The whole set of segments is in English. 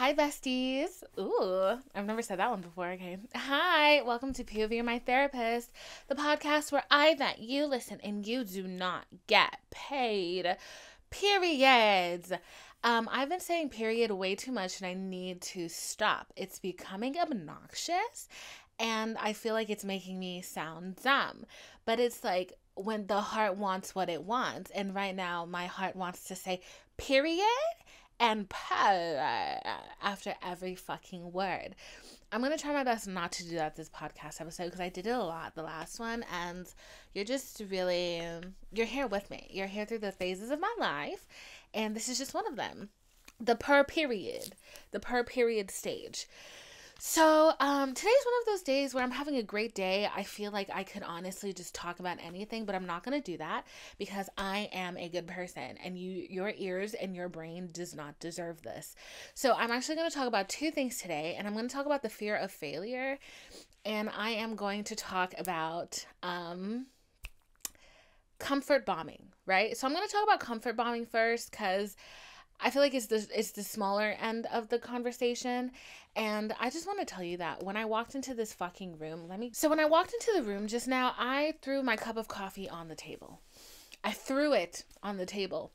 Hi, besties. Ooh, I've never said that one before. Okay. Hi, welcome to POV You're My Therapist, the podcast where I vent, you listen, and you do not get paid. Periods. I've been saying period way too much and I need to stop. It's becoming obnoxious and I feel like it's making me sound dumb. But it's like when the heart wants what it wants. And right now, my heart wants to say period and after every fucking word. I'm going to try my best not to do that this podcast episode because I did it a lot the last one and you're just really, you're here with me. You're here through the phases of my life and this is just one of them. The per period stage. So, today's one of those days where I'm having a great day. I feel like I could honestly just talk about anything, but I'm not going to do that because I am a good person and your ears and your brain does not deserve this. So I'm actually going to talk about two things today, and I'm going to talk about the fear of failure, and I am going to talk about, comfort bombing, right? So I'm going to talk about comfort bombing first because I feel like it's the smaller end of the conversation. And I just want to tell you that when I walked into this fucking room, when I walked into the room just now, I threw my cup of coffee on the table. I threw it on the table.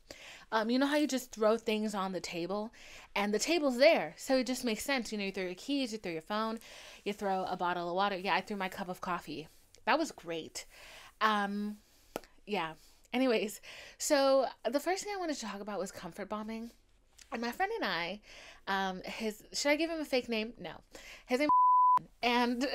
You know how you just throw things on the table and the table's there. So it just makes sense. You know, you throw your keys, you throw your phone, you throw a bottle of water. Yeah, I threw my cup of coffee. That was great. Yeah. Anyways, so the first thing I wanted to talk about was comfort bombing. And my friend and I, should I give him a fake name? No. His name and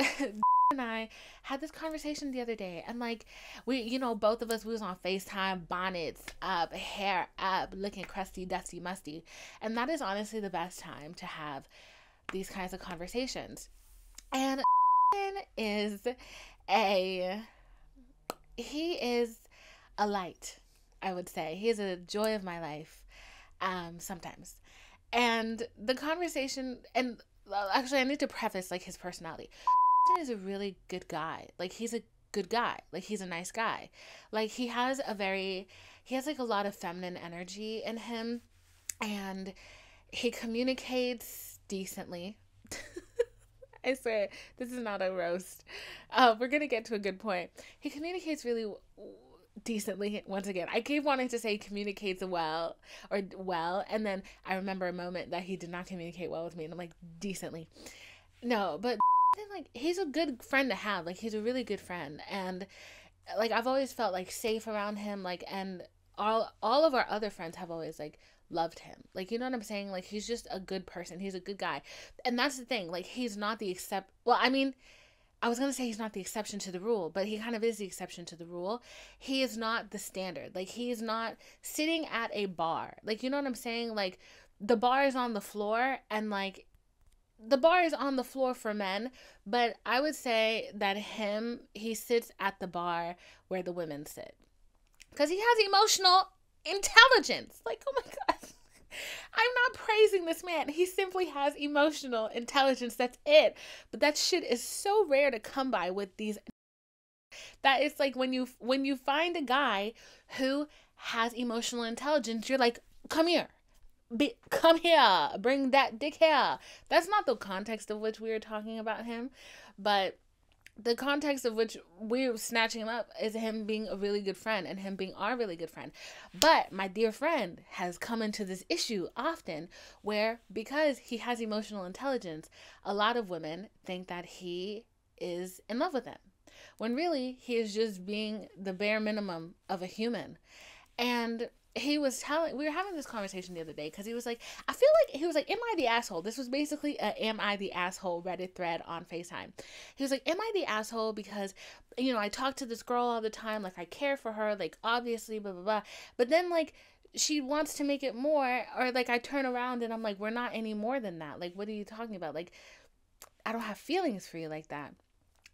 and I had this conversation the other day. And like, both of us, we was on FaceTime, bonnets up, hair up, looking crusty, dusty, musty. And that is honestly the best time to have these kinds of conversations. And he is a light, I would say. He is a joy of my life, sometimes. And the conversation, and actually I need to preface like his personality. Is a really good guy. Like he's a good guy. Like he's a nice guy. Like he has like a lot of feminine energy in him, and he communicates decently. I swear, this is not a roast. We're going to get to a good point. He communicates really decently. Once again, I keep wanting to say communicates well, and then I remember a moment that he did not communicate well with me, and I'm like, decently. No, but like, he's a good friend to have. Like, he's a really good friend, and like, I've always felt like safe around him, like, and all of our other friends have always like loved him. Like, you know what I'm saying? Like, he's just a good person. He's a good guy. And that's the thing. Like, he's not the I was going to say he's not the exception to the rule, but he kind of is the exception to the rule. He is not the standard. Like, he is not sitting at a bar. Like, you know what I'm saying? Like, the bar is on the floor, and like, the bar is on the floor for men, but I would say that he sits at the bar where the women sit. Because he has emotional intelligence. Like, oh my God. I'm not praising this man. He simply has emotional intelligence. That's it. But that shit is so rare to come by with these. That it's like when you find a guy who has emotional intelligence, you're like, come here. Come here. Bring that dick here. That's not the context of which we were talking about him. But the context of which we're snatching him up is him being a really good friend and him being our really good friend. But my dear friend has come into this issue often where, because he has emotional intelligence, a lot of women think that he is in love with them, when really he is just being the bare minimum of a human. And we were having this conversation the other day because he was like, am I the asshole? This was basically a am I the asshole Reddit thread on FaceTime. He was like, am I the asshole because, I talk to this girl all the time, like I care for her, like obviously, blah, blah, blah. But then like she wants to make it more, or like I turn around and I'm like, we're not any more than that. Like, what are you talking about? Like, I don't have feelings for you like that.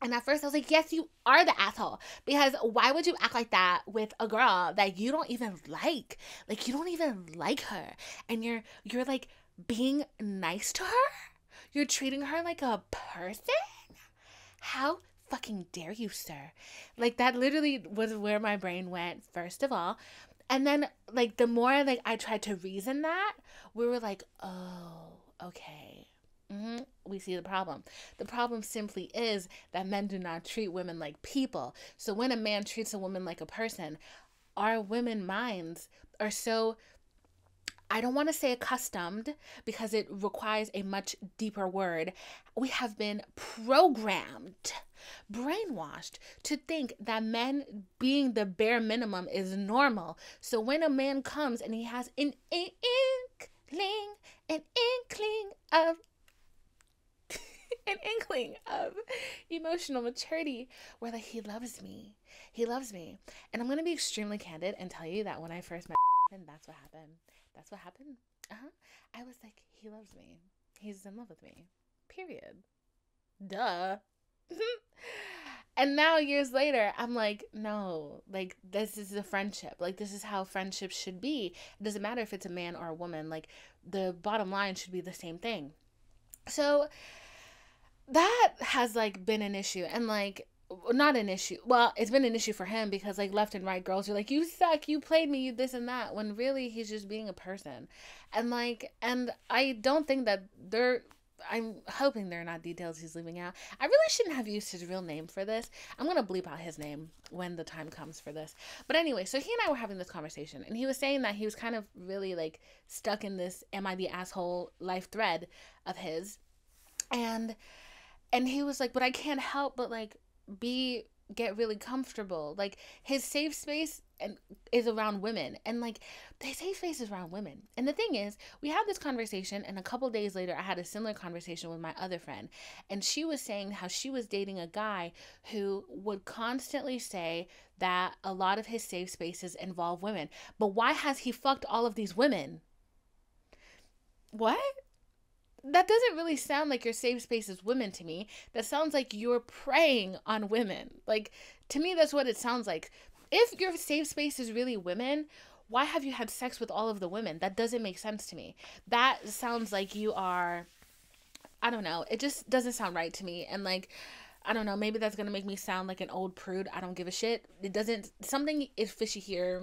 And at first I was like, yes, you are the asshole. Because why would you act like that with a girl that you don't even like? Like, you don't even like her. And you're like being nice to her? You're treating her like a person? How fucking dare you, sir? Like, that literally was where my brain went, first of all. And then, like, the more, like, I tried to reason that, we were like, oh, okay. We see the problem. The problem simply is that men do not treat women like people. So when a man treats a woman like a person, our women minds are so, I don't want to say accustomed because it requires a much deeper word. We have been programmed, brainwashed to think that men being the bare minimum is normal. So when a man comes and he has an inkling of an inkling of emotional maturity, where like he loves me. He loves me. And I'm gonna be extremely candid and tell you that when I first met him, that's what happened. That's what happened. I was like, he loves me. He's in love with me. Period. Duh. And now years later, I'm like, no, like this is a friendship. Like this is how friendships should be. It doesn't matter if it's a man or a woman. Like the bottom line should be the same thing. So that has like been an issue, and like not an issue, well, it's been an issue for him because like left and right girls are like, you suck, you played me, you this and that, when really he's just being a person. And like, and I don't think that I'm hoping they're not details he's leaving out. I really shouldn't have used his real name for this. I'm gonna bleep out his name when the time comes for this. But anyway, so he and I were having this conversation, and he was saying that he was kind of really like stuck in this am I the asshole life thread of his. And he was like, but I can't help but like get really comfortable. Like his safe space is around women, and like the safe space is around women. And the thing is, we had this conversation, and a couple days later I had a similar conversation with my other friend, and she was saying how she was dating a guy who would constantly say that a lot of his safe spaces involve women. But why has he fucked all of these women? What? That doesn't really sound like your safe space is women to me. That sounds like you're preying on women. Like, to me, that's what it sounds like. If your safe space is really women, why have you had sex with all of the women? That doesn't make sense to me. That sounds like you are, I don't know. It just doesn't sound right to me. And like, I don't know, maybe that's going to make me sound like an old prude. I don't give a shit. It doesn't, something is fishy here.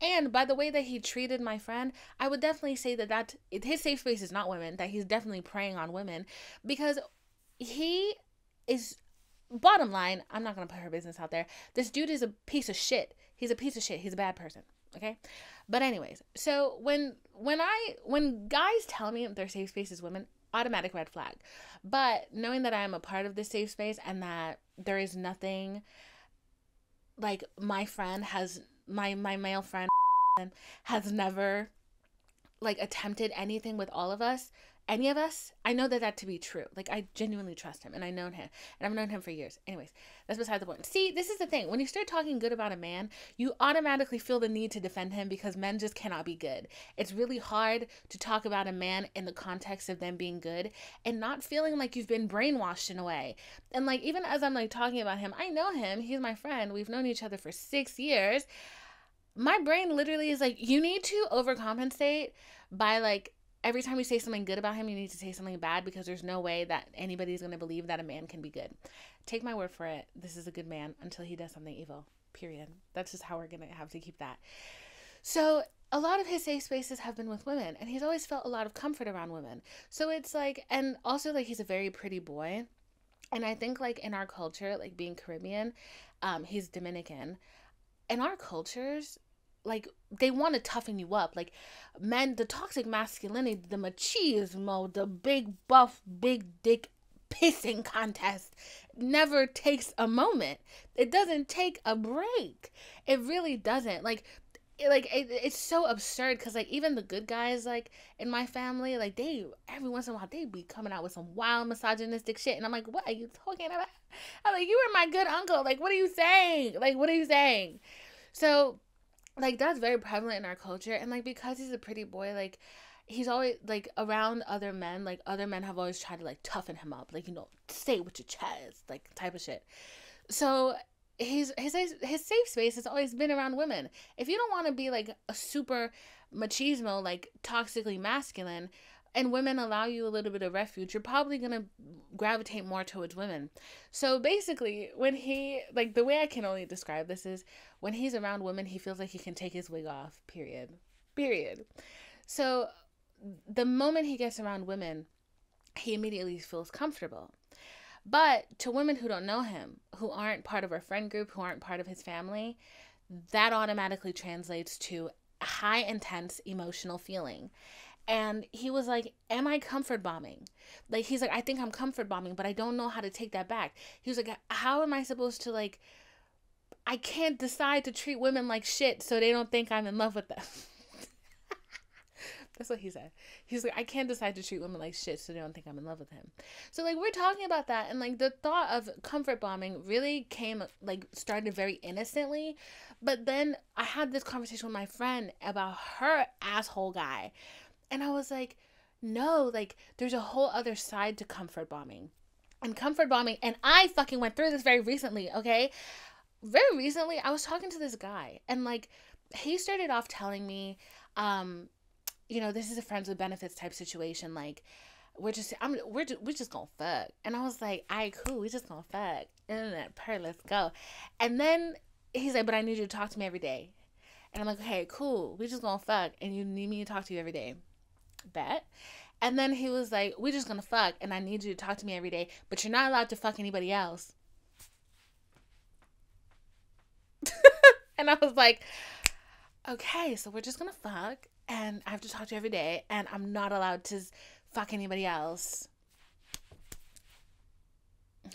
And by the way that he treated my friend, I would definitely say that his safe space is not women, that he's definitely preying on women, because he is, bottom line, I'm not going to put her business out there. This dude is a piece of shit. He's a piece of shit. He's a bad person. Okay. But anyways, so when guys tell me their safe space is women, automatic red flag. But knowing that I am a part of this safe space and that there is nothing, like my male friend has never like attempted anything with any of us, I know that to be true. Like I genuinely trust him, and I've known him for years. Anyways, that's beside the point. See, this is the thing. When you start talking good about a man, you automatically feel the need to defend him because men just cannot be good. It's really hard to talk about a man in the context of them being good and not feeling like you've been brainwashed in a way. And like, even as I'm like talking about him, I know him. He's my friend. We've known each other for 6 years. My brain literally is like, you need to overcompensate by like, every time you say something good about him, you need to say something bad, because there's no way that anybody's going to believe that a man can be good. Take my word for it. This is a good man until he does something evil. Period. That's just how we're going to have to keep that. So a lot of his safe spaces have been with women, and he's always felt a lot of comfort around women. So it's like, and also like he's a very pretty boy. And I think like in our culture, like being Caribbean, he's Dominican. In our cultures, like they want to toughen you up. Like men, the toxic masculinity, the machismo, the big buff, big dick pissing contest never takes a moment. It doesn't take a break. It really doesn't. Like it's so absurd, because like even the good guys like in my family, like they every once in a while they be coming out with some wild misogynistic shit, and I'm like, what are you talking about? I'm like, you were my good uncle. Like, what are you saying? Like, what are you saying? So like that's very prevalent in our culture. And like because he's a pretty boy, like he's always like around other men, like other men have always tried to like toughen him up, like, you know, say it with your chest, like type of shit. So his safe space has always been around women. If you don't want to be like a super machismo, like toxically masculine, and women allow you a little bit of refuge, you're probably going to gravitate more towards women. So basically, when he, like the way I can only describe this is when he's around women, he feels like he can take his wig off, period. So the moment he gets around women, he immediately feels comfortable. But to women who don't know him, who aren't part of our friend group, who aren't part of his family, that automatically translates to high intense emotional feeling. And he was like, am I comfort bombing? Like, he's like, I think I'm comfort bombing, but I don't know how to take that back. He was like, how am I supposed to, like, I can't decide to treat women like shit so they don't think I'm in love with them. That's what he said. He's like, I can't decide to treat women like shit so they don't think I'm in love with him. So, like, we're talking about that. And, like, the thought of comfort bombing really started very innocently. But then I had this conversation with my friend about her asshole guy. And I was like, no, like, there's a whole other side to comfort bombing. And comfort bombing, and I fucking went through this very recently, okay? Very recently, I was talking to this guy. And, like, he started off telling me, this is a friends with benefits type situation. Like, we're just gonna fuck. And I was like, all right, cool, we just gonna fuck. Internet per, let's go. And then he's like, but I need you to talk to me every day. And I'm like, okay, cool, we just gonna fuck, and you need me to talk to you every day. Bet. And then he was like, we're just gonna fuck, and I need you to talk to me every day, but you're not allowed to fuck anybody else. And I was like, okay, so we're just gonna fuck, and I have to talk to you every day, and I'm not allowed to fuck anybody else.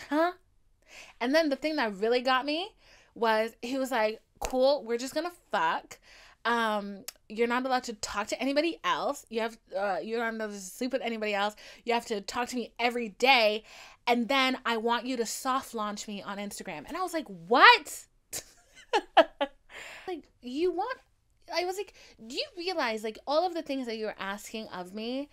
Huh? And then the thing that really got me was, he was like, cool, we're just gonna fuck. You're not allowed to talk to anybody else. You're not allowed to sleep with anybody else. You have to talk to me every day. And then I want you to soft launch me on Instagram. And I was like, what? Like, I was like, do you realize, like, all of the things that you're asking of me,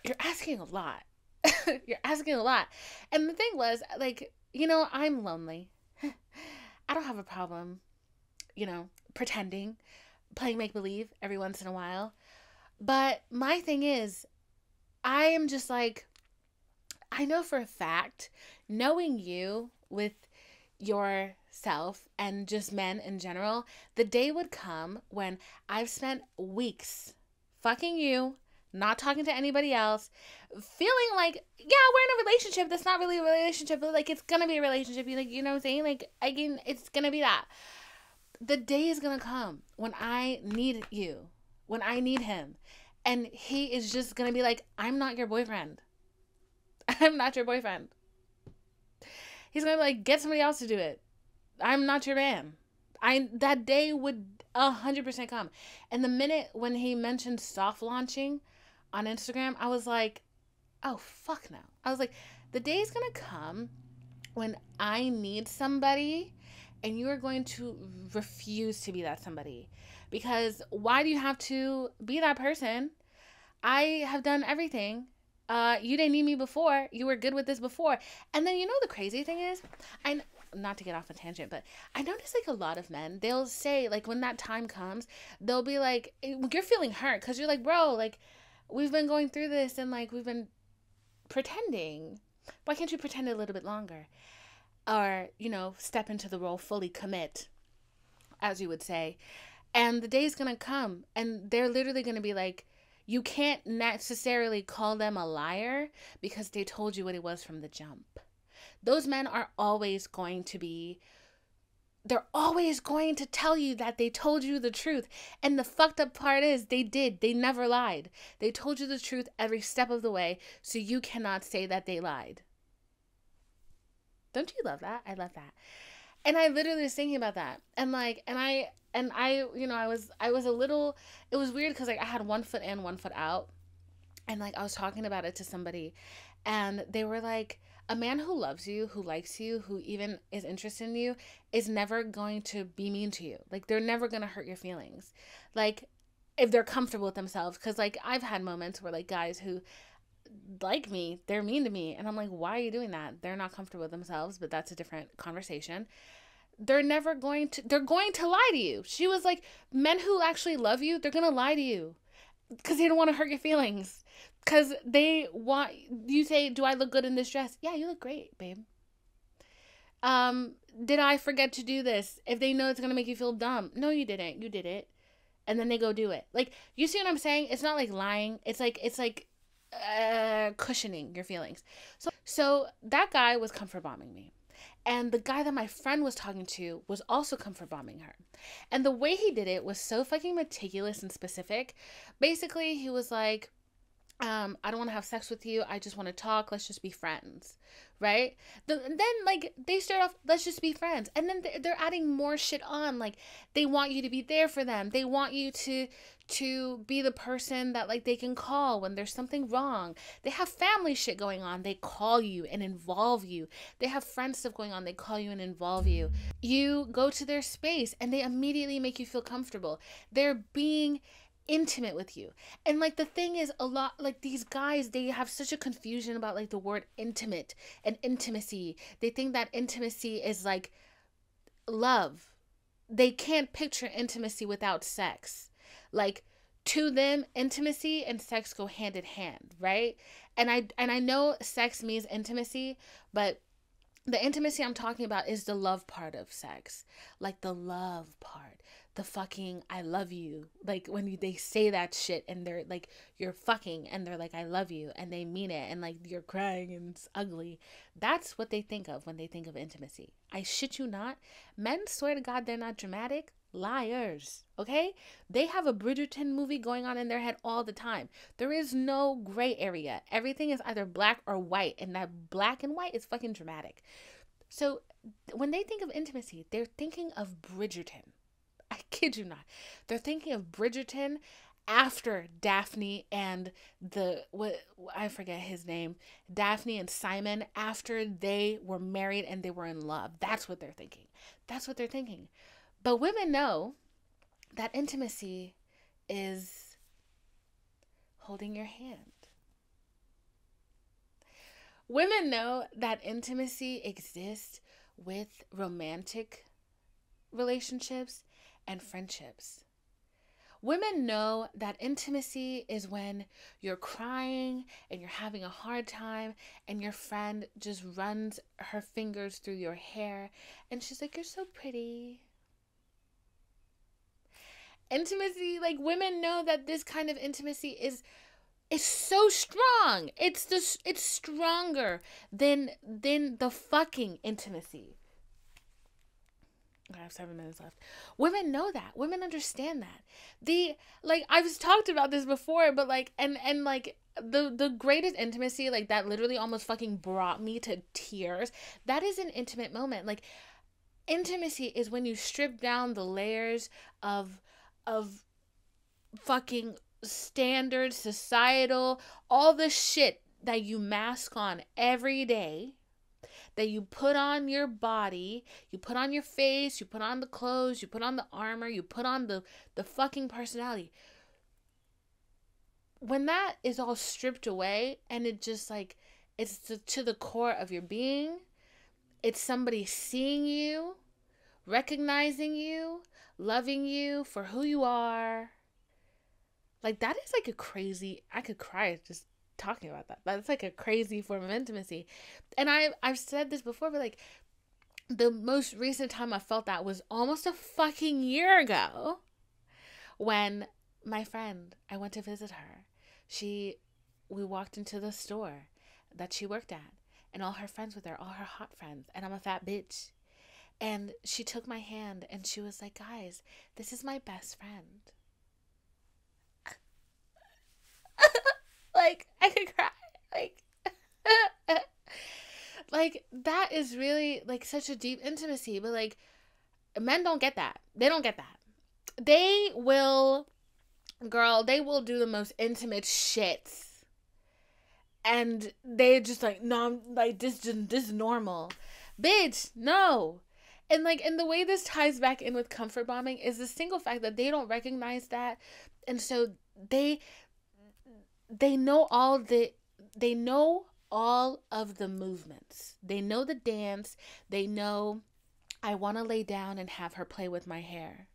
you're asking a lot. You're asking a lot. And the thing was, like, I'm lonely. I don't have a problem, pretending, playing make-believe every once in a while. But my thing is, I am just like, I know for a fact, knowing you with yourself and just men in general, the day would come when I've spent weeks fucking you, not talking to anybody else, feeling like, yeah, we're in a relationship that's not really a relationship, but, like, it's gonna be a relationship. You know what I'm saying? Like, again, it's gonna be that. The day is gonna come when I need you, when I need him, and he is just gonna be like, I'm not your boyfriend. I'm not your boyfriend. He's gonna be like, get somebody else to do it. I'm not your man. That day would 100% come. And the minute when he mentioned soft launching on Instagram, I was like, oh, fuck no. I was like, the day is gonna come when I need somebody and you are going to refuse to be that somebody. Because why do you have to be that person? I have done everything. You didn't need me before. You were good with this before. And then, the crazy thing is, not to get off a tangent, but I notice, like, a lot of men, they'll say, like, when that time comes, they'll be like, you're feeling hurt because you're like, bro, like, we've been going through this and, like, we've been pretending. Why can't you pretend a little bit longer? Or, step into the role, fully commit, as you would say. And the day's gonna come and they're literally gonna be like, you can't necessarily call them a liar because they told you what it was from the jump. Those men are always going to they're always going to tell you that they told you the truth. And the fucked up part is they never lied. They told you the truth every step of the way, so you cannot say that they lied. Don't you love that? I love that. And I literally was thinking about that. And I was a little, it was weird because, like, I had 1 foot in, 1 foot out. And, like, I was talking about it to somebody and they were like, a man who loves you, who likes you, who even is interested in you is never going to be mean to you. Like, they're never going to hurt your feelings. Like, if they're comfortable with themselves. Because, like, I've had moments where, like, guys who like me, they're mean to me. And I'm like, why are you doing that? They're not comfortable with themselves, but that's a different conversation. They're going to lie to you. She was like, men who actually love you, they're going to lie to you because they don't want to hurt your feelings. Because they want, you say, do I look good in this dress? Yeah, you look great, babe. Did I forget to do this? If they know it's gonna make you feel dumb. No, you didn't. You did it. And then they go do it. Like, you see what I'm saying? It's not like lying. It's like cushioning your feelings. So that guy was comfort bombing me. And the guy that my friend was talking to was also comfort bombing her. And the way he did it was so fucking meticulous and specific. Basically, he was like, I don't want to have sex with you. I just want to talk. Let's just be friends. Right? Then, like, they start off, let's just be friends. And then they're adding more shit on. Like, they want you to be there for them. They want you to be the person that, like, they can call when there's something wrong. They have family shit going on. They call you and involve you. They have friend stuff going on. They call you and involve you. You go to their space and they immediately make you feel comfortable. They're being intimate with you. And like, the thing is, a lot, like, these guys, they have such a confusion about like the word intimate and intimacy. They think that intimacy is like love. They can't picture intimacy without sex. Like, to them, intimacy and sex go hand in hand, right? And I know sex means intimacy, but the intimacy I'm talking about is the love part of sex. Like, the love part. The fucking I love you. Like, when they say that shit and they're like, you're fucking, and they're like, I love you, and they mean it, and like, you're crying and it's ugly. That's what they think of when they think of intimacy. I shit you not. Men swear to God they're not dramatic. Liars. Okay? They have a Bridgerton movie going on in their head all the time. There is no gray area. Everything is either black or white, and that black and white is fucking dramatic. So when they think of intimacy, they're thinking of Bridgerton. I kid you not. They're thinking of Bridgerton after Daphne and I forget his name. Daphne and Simon, after they were married and they were in love. That's what they're thinking. That's what they're thinking. But women know that intimacy is holding your hand. Women know that intimacy exists with romantic relationships and friendships. Women know that intimacy is when you're crying and you're having a hard time and your friend just runs her fingers through your hair and she's like, you're so pretty. Intimacy, like, women know that this kind of intimacy is so strong. It's stronger than the fucking intimacy. I have 7 minutes left. Women know that. Women understand that. I've talked about this before, but like, and like, the greatest intimacy, like, that literally almost fucking brought me to tears. That is an intimate moment. Like, intimacy is when you strip down the layers of fucking standard, societal, all the shit that you mask on every day, that you put on your body, you put on your face, you put on the clothes, you put on the armor, you put on the fucking personality. When that is all stripped away and it just, like, it's to the core of your being, it's somebody seeing you, recognizing you, loving you for who you are. Like, that is like a crazy, I could cry just talking about that. That's like a crazy form of intimacy. And I've said this before, but like, the most recent time I felt that was almost a fucking year ago, when my friend, I went to visit her. We walked into the store that she worked at, and all her friends were there, all her hot friends, and I'm a fat bitch. And she took my hand and she was like, guys, this is my best friend. Like, I could cry. Like, like, that is really, like, such a deep intimacy. But like, men don't get that. They don't get that. They will do the most intimate shits. And they just like, no, I'm like, this is normal. Bitch, no. And like, and the way this ties back in with comfort bombing is the single fact that they don't recognize that. And so they know all of the movements. They know the dance. They know, I want to lay down and have her play with my hair.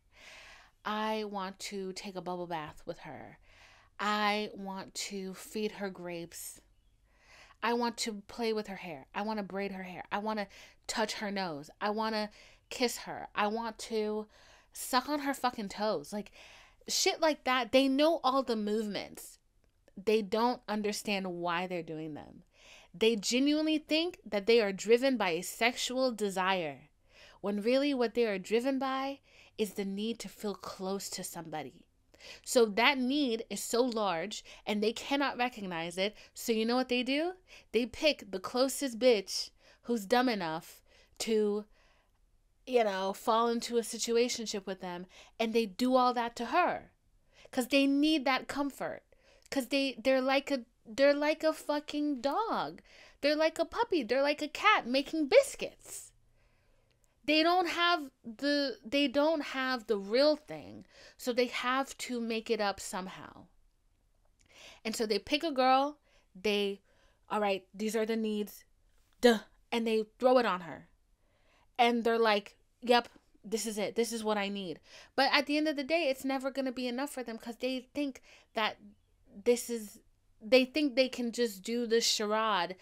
I want to take a bubble bath with her. I want to feed her grapes. I want to play with her hair. I want to braid her hair. I want to touch her nose. I want to kiss her. I want to suck on her fucking toes. Like, shit like that. They know all the movements. They don't understand why they're doing them. They genuinely think that they are driven by a sexual desire, when really what they are driven by is the need to feel close to somebody. So that need is so large and they cannot recognize it. So you know what they do? They pick the closest bitch who's dumb enough to, fall into a situationship with them, and they do all that to her because they need that comfort. Because they're like a fucking dog. They're like a puppy. They're like a cat making biscuits. They don't have the real thing, so they have to make it up somehow. And so they pick a girl, all right, these are the needs, and they throw it on her. And they're like, yep, this is it. This is what I need. But at the end of the day, it's never going to be enough for them because they think that they think they can just do the charade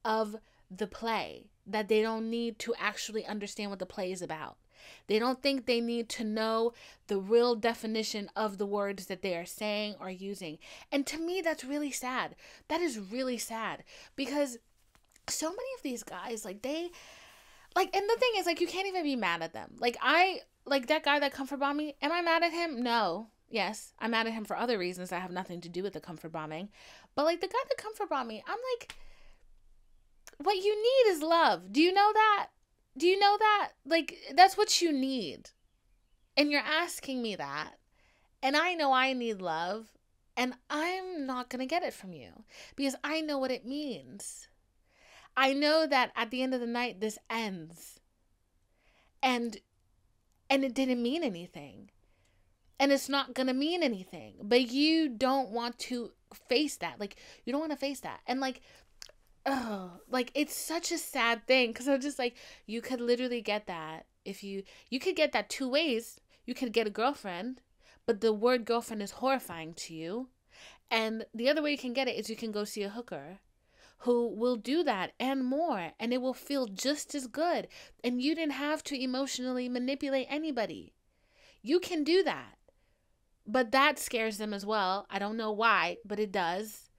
of the play, that they don't need to actually understand what the play is about. They don't think they need to know the real definition of the words that they are saying or using. And to me, that's really sad. That is really sad because so many of these guys, and the thing is, you can't even be mad at them. That guy that comfort bombed me, am I mad at him? No. Yes, I'm mad at him for other reasons that have nothing to do with the comfort bombing. But the guy that comfort bombed me, I'm like, what you need is love. Do you know that? Do you know that? That's what you need. And you're asking me that. And I know I need love. And I'm not going to get it from you. Because I know what it means. I know that at the end of the night, this ends. And it didn't mean anything. And it's not going to mean anything. But you don't want to face that. You don't want to face that. And it's such a sad thing. Because I'm just you could literally get that. If you could get that two ways. You could get a girlfriend. But the word girlfriend is horrifying to you. And the other way you can get it is you can go see a hooker who will do that and more. And it will feel just as good. And you didn't have to emotionally manipulate anybody. You can do that. But that scares them as well. I don't know why, but it does.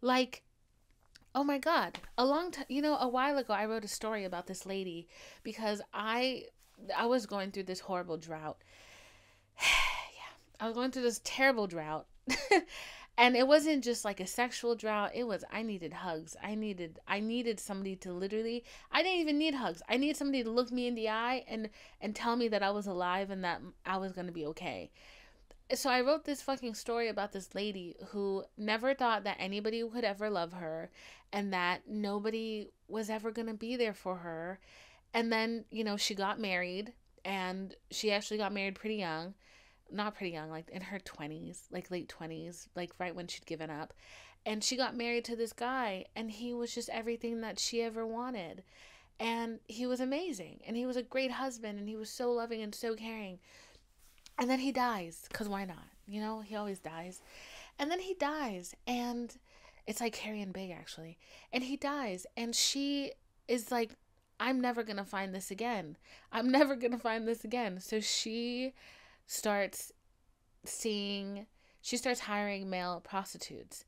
Oh my God. A while ago, I wrote a story about this lady because I was going through this horrible drought. I was going through this terrible drought. And it wasn't just a sexual drought. It was, I needed hugs. I needed somebody to literally, I didn't even need hugs. I needed somebody to look me in the eye and tell me that I was alive and that I was going to be okay. So I wrote this fucking story about this lady who never thought that anybody would ever love her and that nobody was ever going to be there for her. And then, she got married, and she actually got married pretty young. Not pretty young, in her 20s, late 20s, right when she'd given up. And she got married to this guy, and he was just everything that she ever wanted. And he was amazing, and he was a great husband, and he was so loving and so caring. And then he dies, because why not? He always dies. And then he dies, and it's like Carrie and Big, actually. And he dies, and she is like, I'm never going to find this again. I'm never going to find this again. So she starts hiring male prostitutes.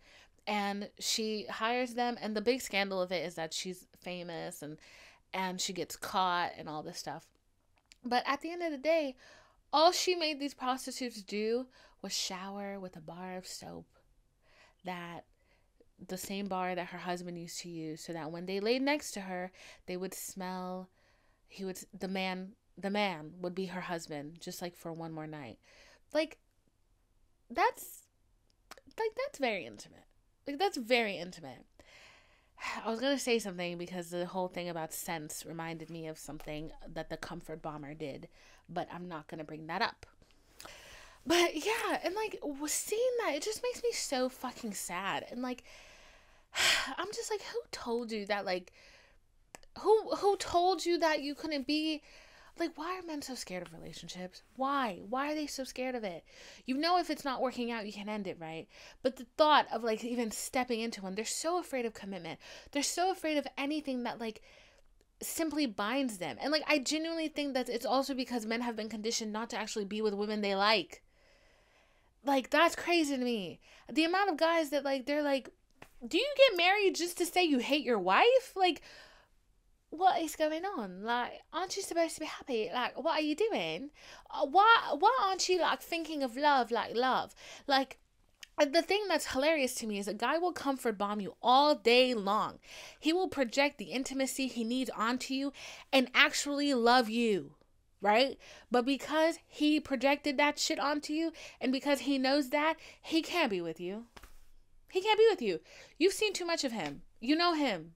And she hires them, and the big scandal of it is that she's famous, and she gets caught and all this stuff. But at the end of the day, all she made these prostitutes do was shower with a bar of soap, that the same bar that her husband used to use, so that when they laid next to her, they would smell, the man would be her husband, just for one more night. That's very intimate. That's very intimate. I was going to say something because the whole thing about scents reminded me of something that the comfort bomber did, but I'm not going to bring that up. But yeah, and seeing that, it just makes me so fucking sad. And I'm just who told you that, who told you that you couldn't be, Like, why are men so scared of relationships? Why are they so scared of it? You know, if it's not working out, you can end it, right? But the thought of like even stepping into one, they're so afraid of commitment. They're so afraid of anything that like simply binds them. And like, I genuinely think that it's also because men have been conditioned not to actually be with women they like. Like, that's crazy to me. The amount of guys that like, they're like, do you get married just to say you hate your wife? Like, what is going on? Like, aren't you supposed to be happy? Like, what are you doing? Why aren't you like thinking of love like love? Like, the thing that's hilarious to me is a guy will comfort bomb you all day long. He will project the intimacy he needs onto you and actually love you, right? But because he projected that shit onto you and because he knows that, he can't be with you. He can't be with you. You've seen too much of him. You know him.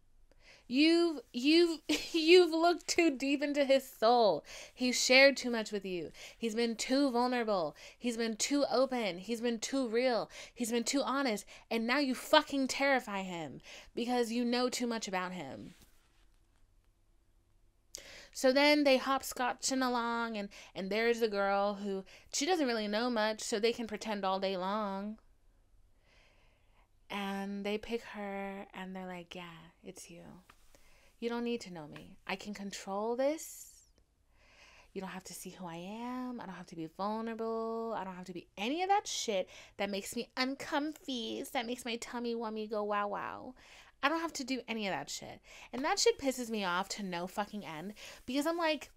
You've you've looked too deep into his soul. He's shared too much with you. He's been too vulnerable. He's been too open. He's been too real. He's been too honest. And now you fucking terrify him because you know too much about him. So then they hopscotching along and there's a girl who she doesn't really know much, so they can pretend all day long. And they pick her and they're like, yeah, it's you. You don't need to know me. I can control this. You don't have to see who I am. I don't have to be vulnerable. I don't have to be any of that shit that makes me uncomfy, that makes my tummy wummy go wow wow. I don't have to do any of that shit. And that shit pisses me off to no fucking end because I'm like,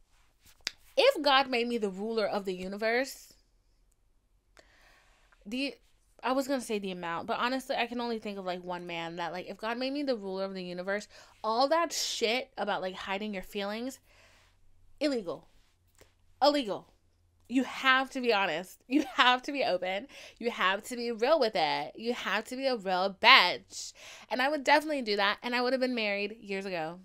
if God made me the ruler of the universe, I was going to say the amount, but honestly, I can only think of like one man that like, if God made me the ruler of the universe, all that shit about like hiding your feelings, illegal. You have to be honest. You have to be open. You have to be real with it. You have to be a real bitch. And I would definitely do that. And I would have been married years ago.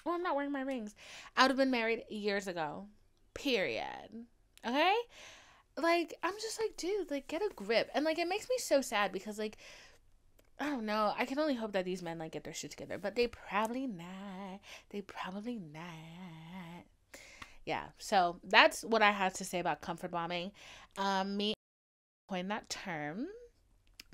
Oh, I'm not wearing my rings. I would have been married years ago. Period. Okay? Like, I'm just like, dude, like, get a grip. And, like, it makes me so sad because, like, I don't know. I can only hope that these men, like, get their shit together. But they probably not. Yeah. So, that's what I have to say about comfort bombing. Me coined that term.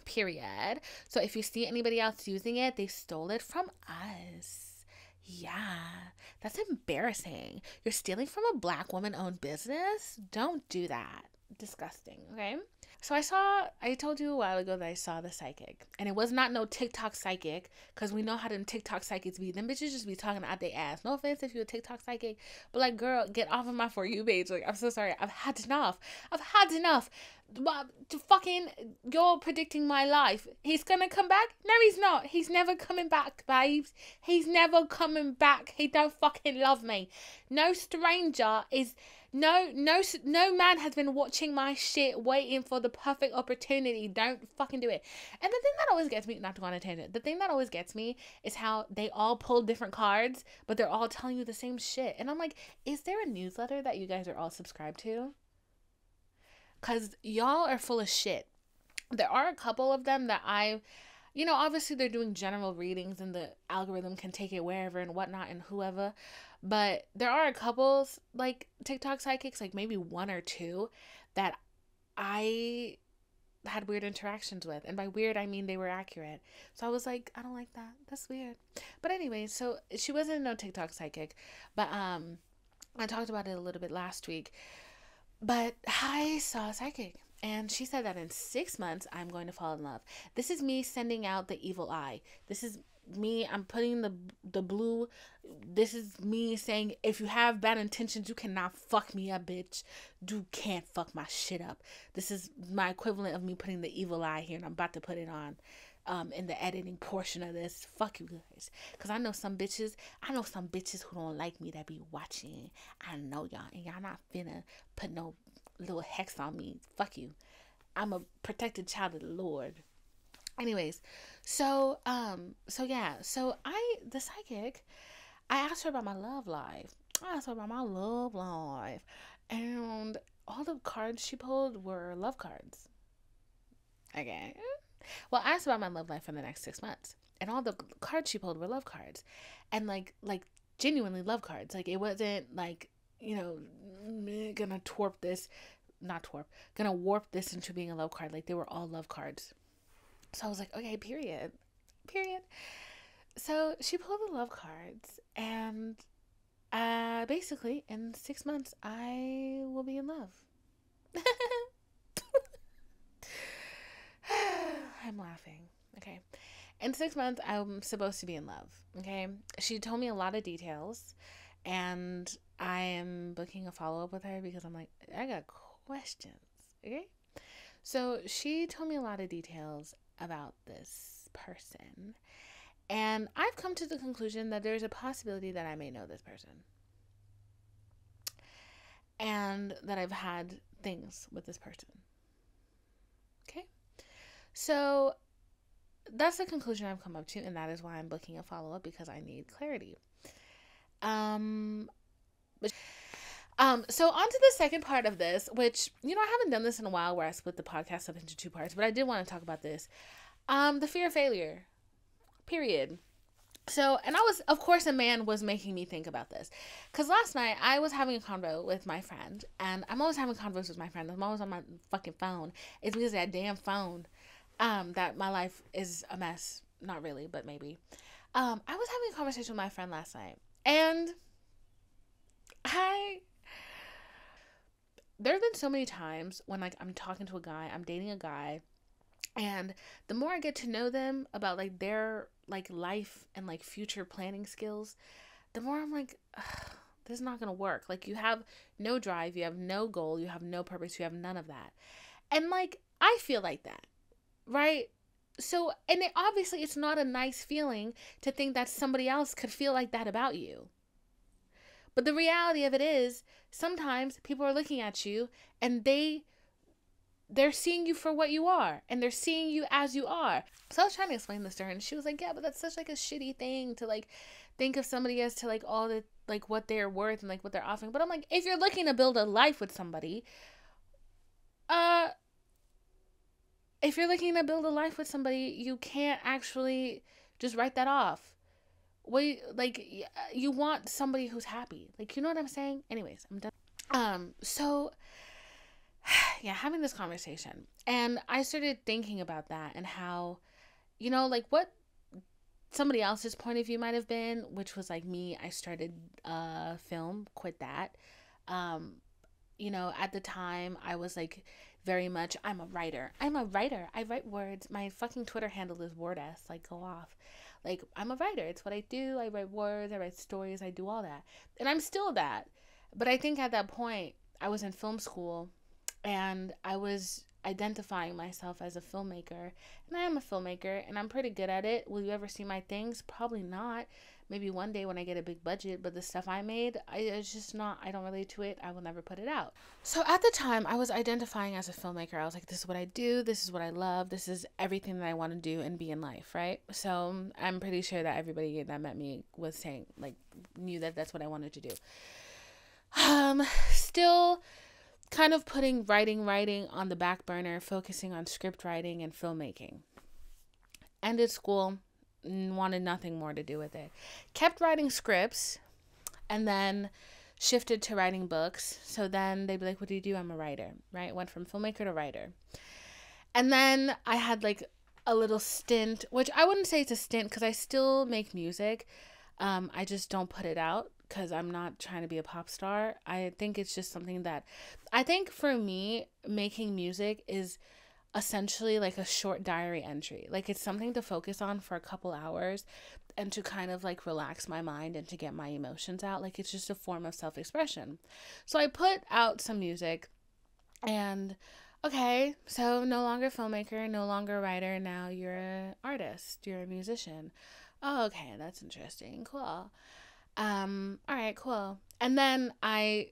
Period. So, if you see anybody else using it, they stole it from us. Yeah, that's embarrassing. You're stealing from a Black woman-owned business? Don't do that. Disgusting. Okay, so I told you a while ago that I saw the psychic, and it was not no TikTok psychic, because we know how them TikTok psychics be. Them bitches just be talking out their ass. No offense if you're a TikTok psychic, but like, girl, get off of my For You page. Like, I'm so sorry. I've had enough. To fucking, you're predicting my life. He's gonna come back? No, he's not. He's never coming back, babes. He's never coming back. He don't fucking love me. No stranger is... No man has been watching my shit waiting for the perfect opportunity. Don't fucking do it. And the thing that always gets me, not to go on a tangent, the thing that always gets me is how they all pull different cards, but they're all telling you the same shit. And I'm like, is there a newsletter that you guys are all subscribed to? Because y'all are full of shit. There are a couple of them that obviously they're doing general readings and the algorithm can take it wherever and whatnot and whoever. But there are a couple, like, TikTok psychics, like maybe one or two, that I had weird interactions with. And by weird, I mean they were accurate. So I was like, I don't like that. That's weird. But anyway, so she wasn't no TikTok psychic. But I talked about it a little bit last week. But I saw a psychic. And she said that in 6 months, I'm going to fall in love. This is me sending out the evil eye. This is me. I'm putting the blue. This is me saying, if you have bad intentions, you cannot fuck me up, bitch. You can't fuck my shit up. This is my equivalent of me putting the evil eye here. And I'm about to put it on in the editing portion of this. Fuck you guys. Because I know some bitches who don't like me that be watching. I know y'all. And y'all not finna put no little hex on me. Fuck you. I'm a protected child of the Lord. Anyways, the psychic, I asked her about my love life. And all the cards she pulled were love cards. Okay. Well, I asked about my love life for the next 6 months. And all the cards she pulled were love cards. And like genuinely love cards. Like, it wasn't like, gonna warp this into being a love card. Like, they were all love cards. So I was like, okay, period. So she pulled the love cards, and basically in 6 months I will be in love. I'm laughing. Okay. In 6 months, I'm supposed to be in love. Okay. She told me a lot of details, and I am booking a follow-up with her because I'm like, I got questions. Okay. So she told me a lot of details about this person, and I've come to the conclusion that there's a possibility that I may know this person, and that I've had things with this person. Okay. So that's the conclusion I've come up to, and that is why I'm booking a follow-up, because I need clarity. So on to the second part of this, which, I haven't done this in a while where I split the podcast up into 2 parts, but I did want to talk about this. The fear of failure, period. So, and of course, a man was making me think about this, because last night I was having a convo with my friend, and I'm always having convos with my friend. I'm always on my fucking phone. It's because of that damn phone, that my life is a mess. Not really, but maybe. I was having a conversation with my friend last night, and there have been so many times when, like, I'm talking to a guy, I'm dating a guy, and the more I get to know them about, like, their, like, life and, like, future planning skills, the more I'm like, this is not going to work. Like, you have no drive, you have no goal, you have no purpose, you have none of that. And, like, I feel like that, right? So, and obviously it's not a nice feeling to think that somebody else could feel like that about you. But the reality of it is, sometimes people are looking at you, and they're seeing you for what you are, and they're seeing you as you are. So I was trying to explain this to her, and she was like, yeah, but that's such, like, a shitty thing to, like, think of somebody as to, like, all the, like, what they're worth and, like, what they're offering. But I'm like, if you're looking to build a life with somebody, you can't actually just write that off. You want somebody who's happy. Like, you know what I'm saying? Anyways, I'm done. So yeah, having this conversation, and I started thinking about that, and how, like, what somebody else's point of view might have been, which was like me. I started film, quit that. At the time I was like, very much, I'm a writer. I write words. My fucking Twitter handle is wordess. Like, go off. Like, I'm a writer. It's what I do. I write words. I write stories. I do all that. And I'm still that. But I think at that point, I was in film school, and I was identifying myself as a filmmaker. And I am a filmmaker, and I'm pretty good at it. Will you ever see my things? Probably not. Maybe one day when I get a big budget. But the stuff I made, it's just not, I don't relate to it. I will never put it out. So at the time, I was identifying as a filmmaker. I was like, this is what I do. This is what I love. This is everything that I want to do and be in life, right? So I'm pretty sure that everybody that met me was saying, like, knew that that's what I wanted to do. Still kind of putting writing on the back burner, focusing on script writing and filmmaking. Ended school, wanted nothing more to do with it. Kept writing scripts, and then shifted to writing books. So then they'd be like, what do you do? I'm a writer, right? Went from filmmaker to writer. And then I had, like, a little stint, which I wouldn't say it's a stint, because I still make music. I just don't put it out, because I'm not trying to be a pop star. I think it's just something that, I think for me, making music is essentially like a short diary entry. Like, it's something to focus on for a couple hours, and to kind of, like, relax my mind and to get my emotions out. Like, it's just a form of self-expression. So I put out some music, and okay, so no longer filmmaker, no longer writer. Now you're an artist, you're a musician. Oh, okay, that's interesting. Cool. All right, cool. And then I,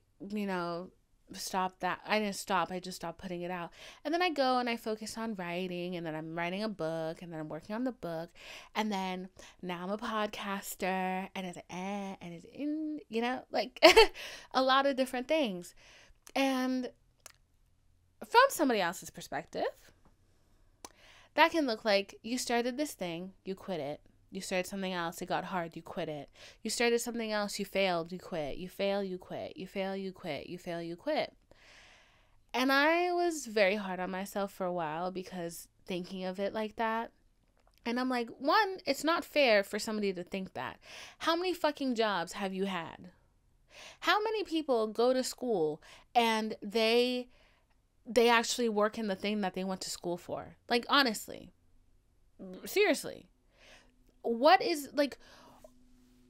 stopped that. I didn't stop. I just stopped putting it out. And then I go and I focus on writing, and then I'm writing a book, and then I'm working on the book. And then now I'm a podcaster, and it's and it's in, like a lot of different things. And from somebody else's perspective, that can look like you started this thing, you quit it, You started something else, it got hard, you quit it. You started something else, you failed, you quit. You fail, you quit. You fail, you quit. You fail, you quit. And I was very hard on myself for a while because thinking of it like that. And I'm like, one, it's not fair for somebody to think that. How many fucking jobs have you had? How many people go to school and they actually work in the thing that they went to school for? Like, honestly. Seriously. What is, like,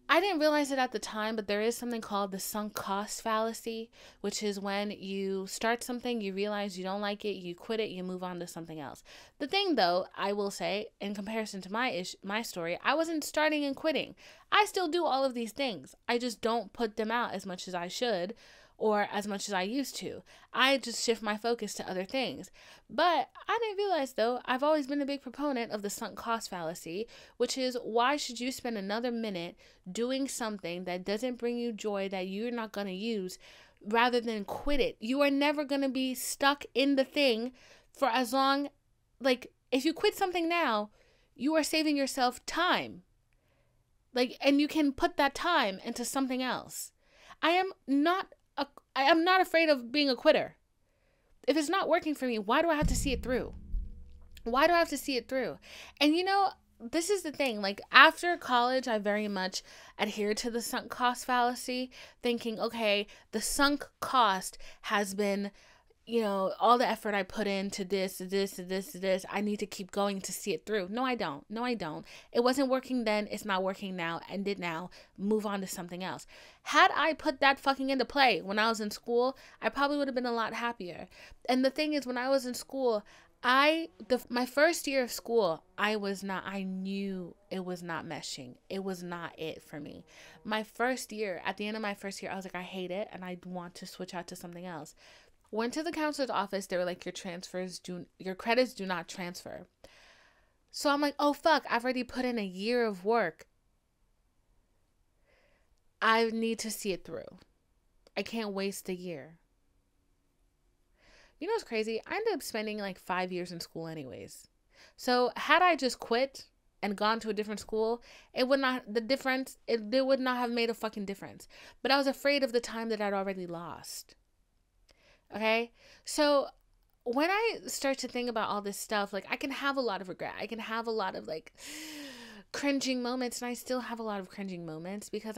I didn't realize it at the time, but there is something called the sunk cost fallacy, which is when you start something, you realize you don't like it, you quit it, you move on to something else. The thing, though, I will say, in comparison to my story, I wasn't starting and quitting. I still do all of these things. I just don't put them out as much as I should or as much as I used to. I just shift my focus to other things. But I didn't realize, though, I've always been a big proponent of the sunk cost fallacy, which is, why should you spend another minute doing something that doesn't bring you joy, that you're not going to use, rather than quit it? You are never going to be stuck in the thing for as long, like, if you quit something now, you are saving yourself time. Like, and you can put that time into something else. I am not afraid of being a quitter. If it's not working for me, why do I have to see it through? Why do I have to see it through? And you know, this is the thing. Like, after college, I very much adhered to the sunk cost fallacy, thinking, okay, the sunk cost has been, you know, all the effort I put into this, I need to keep going to see it through. No, I don't. It wasn't working then. It's not working now. End it now. Move on to something else. Had I put that fucking into play when I was in school, I probably would have been a lot happier. And the thing is, when I was in school, my first year of school, I knew it was not meshing. It was not it for me. At the end of my first year, I was like, I hate it and I want to switch out to something else. Went to the counselor's office. They were like, your credits do not transfer. So I'm like, oh fuck, I've already put in a year of work. I need to see it through. I can't waste a year. You know what's crazy? I ended up spending like 5 years in school anyways. So had I just quit and gone to a different school, it would not have made a fucking difference. But I was afraid of the time that I'd already lost. Okay, so when I start to think about all this stuff, like, I can have a lot of regret. I can have a lot of like cringing moments, and I still have a lot of cringing moments because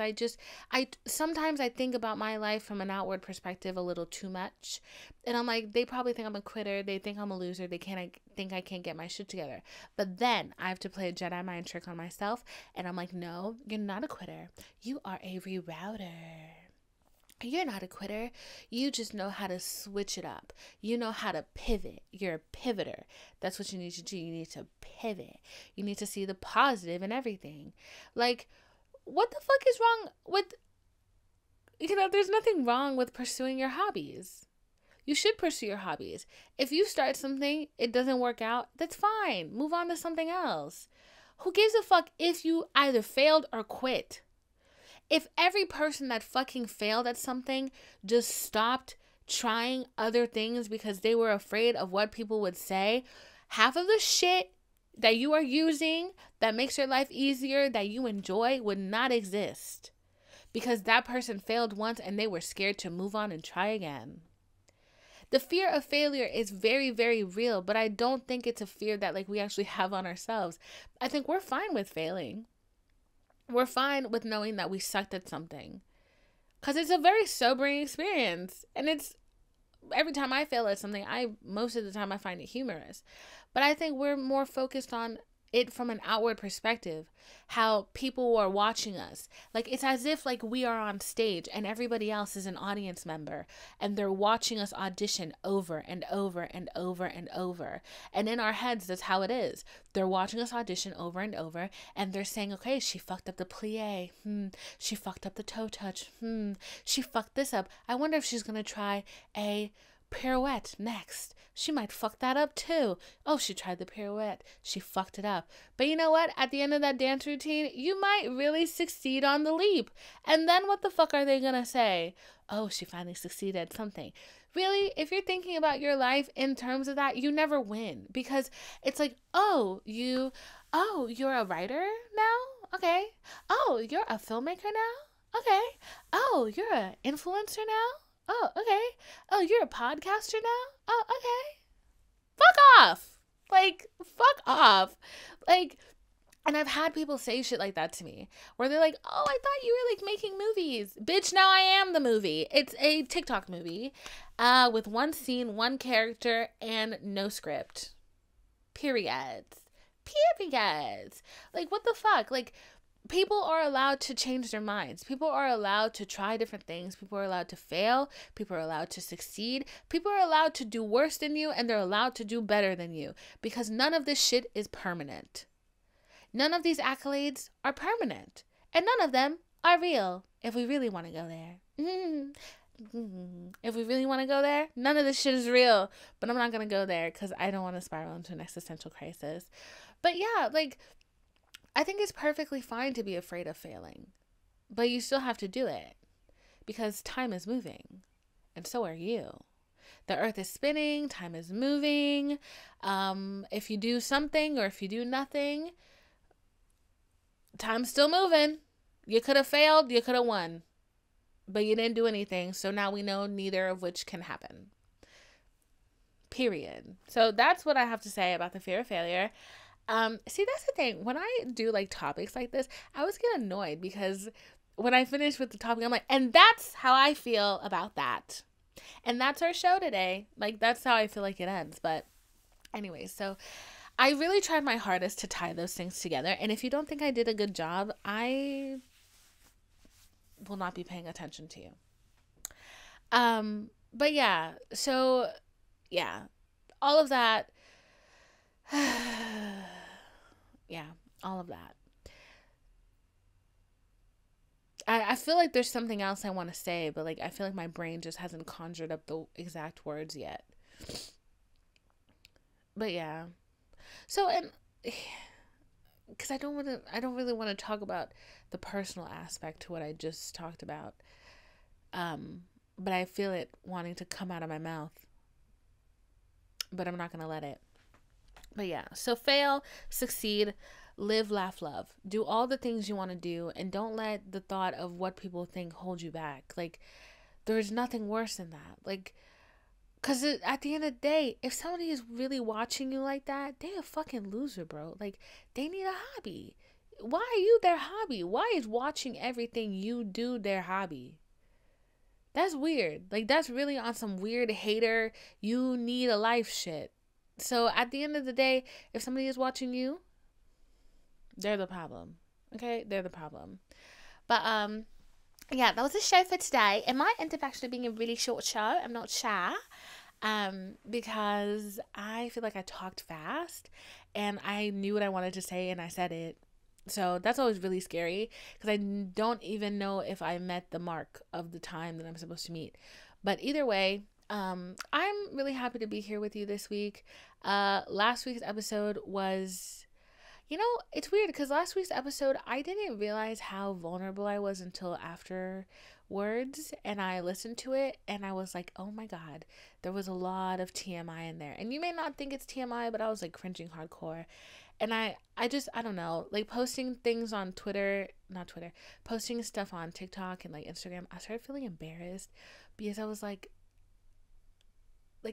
sometimes I think about my life from an outward perspective a little too much. And I'm like, they probably think I'm a quitter. They think I'm a loser. They think I can't get my shit together. But then I have to play a Jedi mind trick on myself. And I'm like, no, you're not a quitter. You are a rerouter. You're not a quitter. You just know how to switch it up. You know how to pivot. You're a pivoter. That's what you need to do. You need to pivot. You need to see the positive in everything. Like, what the fuck is wrong with, there's nothing wrong with pursuing your hobbies. You should pursue your hobbies. If you start something, it doesn't work out, that's fine. Move on to something else. Who gives a fuck if you either failed or quit? If every person that fucking failed at something just stopped trying other things because they were afraid of what people would say, half of the shit that you are using that makes your life easier, that you enjoy, would not exist. Because that person failed once and they were scared to move on and try again. The fear of failure is very, very real, but I don't think it's a fear that like we actually have on ourselves. I think we're fine with failing. We're fine with knowing that we sucked at something. Because it's a very sobering experience. And every time I fail at something, most of the time I find it humorous. But I think we're more focused on it from an outward perspective, how people are watching us. Like, it's as if like we are on stage and everybody else is an audience member and they're watching us audition over and over and over and over. And in our heads, that's how it is. They're watching us audition over and over and they're saying, okay, she fucked up the plie. She fucked up the toe touch. She fucked this up. I wonder if she's going to try a pirouette next. She might fuck that up too. Oh, she tried the pirouette. She fucked it up. But you know what? At the end of that dance routine, you might really succeed on the leap. And then what the fuck are they gonna say? Oh, she finally succeeded at something. Really? If you're thinking about your life in terms of that, you never win. Because it's like, you're a writer now? Okay. Oh, you're a filmmaker now? Okay. Oh, you're an influencer now? Oh, okay. Oh, you're a podcaster now? Oh, okay. Fuck off. Like, fuck off. Like, and I've had people say shit like that to me where they're like, oh, I thought you were like making movies. Bitch, now I am the movie. It's a TikTok movie with one scene, one character, and no script. Periods. Periods. Like, what the fuck? Like, people are allowed to change their minds. People are allowed to try different things. People are allowed to fail. People are allowed to succeed. People are allowed to do worse than you, and they're allowed to do better than you, because none of this shit is permanent. None of these accolades are permanent, and none of them are real, if we really want to go there. If we really want to go there, none of this shit is real, but I'm not going to go there because I don't want to spiral into an existential crisis. But yeah, like, I think it's perfectly fine to be afraid of failing, but you still have to do it because time is moving, and so are you. The earth is spinning, time is moving. If you do something or if you do nothing, time's still moving. You could have failed, you could have won, but you didn't do anything. So now we know neither of which can happen. Period. So that's what I have to say about the fear of failure. See, that's the thing. When I do like topics like this, I always get annoyed because when I finish with the topic, I'm like, and that's how I feel about that. And that's our show today. Like, that's how I feel like it ends. But anyways, so I really tried my hardest to tie those things together. And if you don't think I did a good job, I will not be paying attention to you. But yeah, so yeah, all of that. Yeah, all of that. I feel like there's something else I want to say, but like I feel like my brain just hasn't conjured up the exact words yet. But yeah. So, and because I don't really want to talk about the personal aspect to what I just talked about. But I feel it wanting to come out of my mouth. But I'm not going to let it. But yeah, so fail, succeed, live, laugh, love. Do all the things you want to do, and don't let the thought of what people think hold you back. Like, there's nothing worse than that. Like, because at the end of the day, if somebody is really watching you like that, they're a fucking loser, bro. Like, they need a hobby. Why are you their hobby? Why is watching everything you do their hobby? That's weird. Like, that's really on some weird hater, you need a life shit. So at the end of the day, if somebody is watching you, they're the problem. Okay? They're the problem. But yeah, that was the show for today. It might end up actually being a really short show. I'm not sure. Because I feel like I talked fast and I knew what I wanted to say and I said it. So that's always really scary because I don't even know if I met the mark of the time that I'm supposed to meet. But either way, I'm really happy to be here with you this week. Last week's episode was, it's weird because last week's episode, I didn't realize how vulnerable I was until afterwards, and I listened to it and I was like, oh my God, there was a lot of TMI in there. And you may not think it's TMI, but I was like cringing hardcore. And I don't know, like posting things on posting stuff on TikTok and like Instagram, I started feeling embarrassed because I was like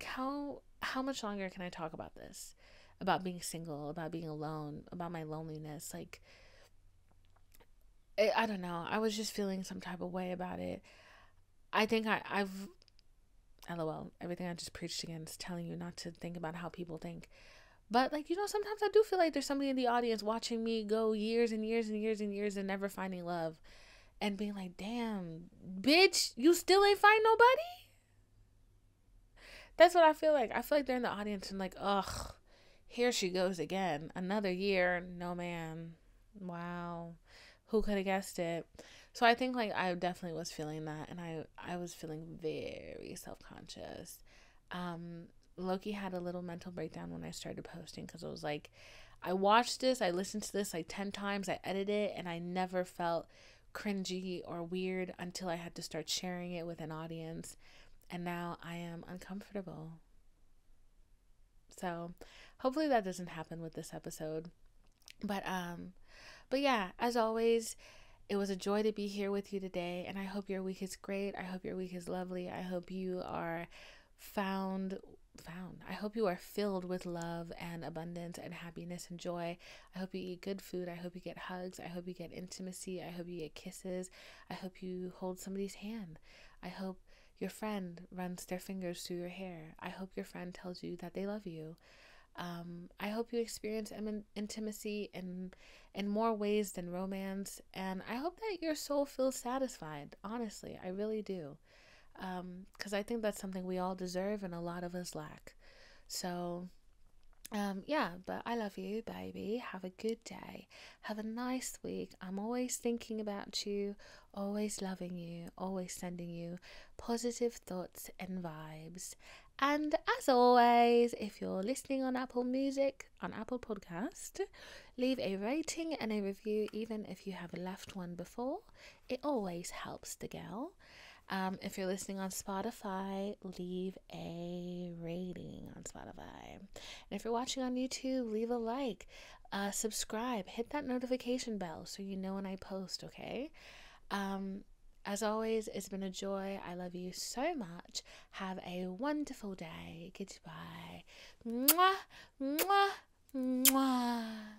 how much longer can I talk about this? About being single, about being alone, about my loneliness. Like, I don't know. I was just feeling some type of way about it. I think I've, LOL, everything I just preached against, telling you not to think about how people think. But, like, sometimes I do feel like there's somebody in the audience watching me go years and years and years and years and never finding love. And being like, damn, bitch, you still ain't find nobody? That's what I feel like. I feel like they're in the audience and like, ugh, here she goes again. Another year. No, man. Wow. Who could have guessed it? So I think like I definitely was feeling that. And I was feeling very self-conscious. Loki had a little mental breakdown when I started posting because I was like, I watched this. I listened to this like 10 times. I edited it. And I never felt cringy or weird until I had to start sharing it with an audience. And now I am uncomfortable. So hopefully that doesn't happen with this episode. But But yeah, as always, it was a joy to be here with you today, and I hope your week is great. I hope your week is lovely. I hope you are found. I hope you are filled with love and abundance and happiness and joy. I hope you eat good food. I hope you get hugs. I hope you get intimacy. I hope you get kisses. I hope you hold somebody's hand. I hope your friend runs their fingers through your hair. I hope your friend tells you that they love you. I hope you experience intimacy in more ways than romance, and I hope that your soul feels satisfied. Honestly, I really do. Because I think that's something we all deserve and a lot of us lack. So, yeah, but I love you, baby. Have a good day. Have a nice week. I'm always thinking about you, always loving you, always sending you positive thoughts and vibes. And as always, if you're listening on Apple Music, on Apple Podcast, leave a rating and a review, even if you have left one before. It always helps the girl. If you're listening on Spotify, leave a rating on Spotify. And if you're watching on YouTube, leave a like, subscribe, hit that notification bell so you know when I post, okay? As always, it's been a joy. I love you so much. Have a wonderful day. Goodbye. Mwah, mwah, mwah.